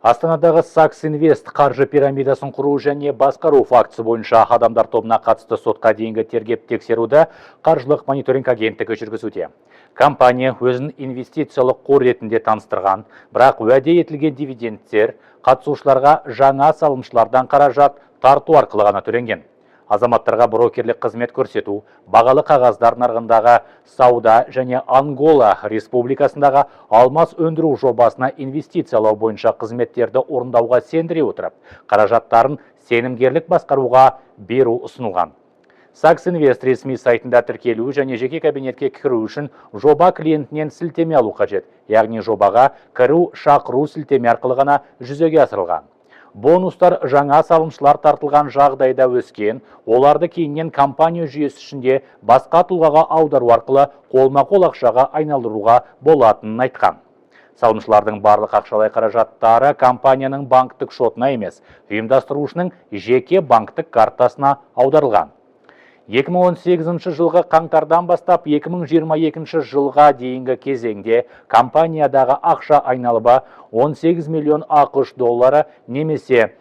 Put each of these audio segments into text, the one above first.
Астанадағы Сакс Инвест қаржы пирамидасын құру және басқару фактісі бойынша адамдар тобына қатысты сотқа дейінгі тергеп тексеруді қаржылық мониторинг агенттігі жүргізуде. Компания өзін инвестициялық қор ретінде таныстырған, бірақ уәде етілген дивидендтер қатысушыларға жаңа салымшылардан қаражат тарту арқылы ғана төленген. Азаматтарға брокерлік қызмет көрсету, бағалы қағаздар нарығындағы сауда және Ангола республикасындағы алмас өндіру жобасына инвестициялау бойынша қызметтерді орындауға сендіре отырып, қаражаттарын сенімгерлік басқаруға беру ұсынылған. Сакс Инвест ресми сайтында тіркелу және жеке кабинетке кіру үшін жоба клиентінен сілтеме алу қажет, яғни жобаға кіру шақыру сілтеме арқылы ғана жүзеге асырылған. Бонустар жаңа салымшылар тартылған жағдайда өскен, оларды кейіннен компания жүйесі ішінде басқа тұлғаға аудару арқылы қолма-қол ақшаға айналдыруға болатынын айтқан. Салымшылардың барлық ақшалай қаражаттары компанияның банктік шотына емес, ұйымдастырушының жеке банктік картасына аударылған. 2018 жылғы қаңтардан бастап 2022 жылға дейінгі кезеңде компаниядағы ақша айналымы 18 миллион ақш доллары немесе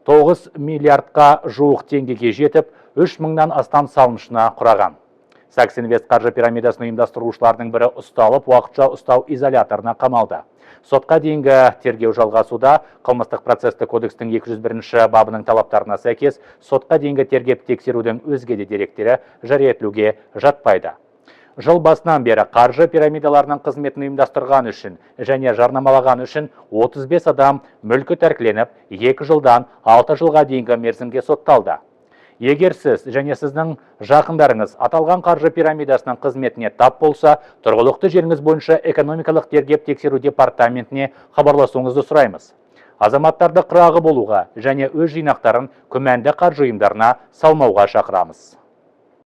9 миллиардқа жуық теңгеге жетіп, 3000-нан астам салымшыны құраған. Сакс Инвест қаржы пирамидасын ұйымдастырушылардың бірі ұсталып, уақытша ұстау изоляторына қамалды. Сотқа дейінгі тергеу жалғасуда, қылмыстық процесті кодекстің 201 бабының талаптарына сәйкес, сотқа дейінгі тергеп тексерудің өзге де деректері жария етілуге жатпайды. Жыл басынан бері қаржы пирамидаларының қызметін ұйымдастырған үшін және жарнамалаған үшін 35 адам мүлкі тәркіленіп, 2 жылдан 6 жылға дейінгі мерзімге сотталды. Егер сіз және сіздің жақындарыңыз аталған қаржы пирамидасының қызметіне тап болса, тұрғылықты жеріңіз бойынша экономикалық тергеп тексеру департаментіне хабарласуыңызды сұраймыз. Азаматтарды қырағы болуға және өз жинақтарын күмәнді қаржы ұйымдарына салмауға шақырамыз.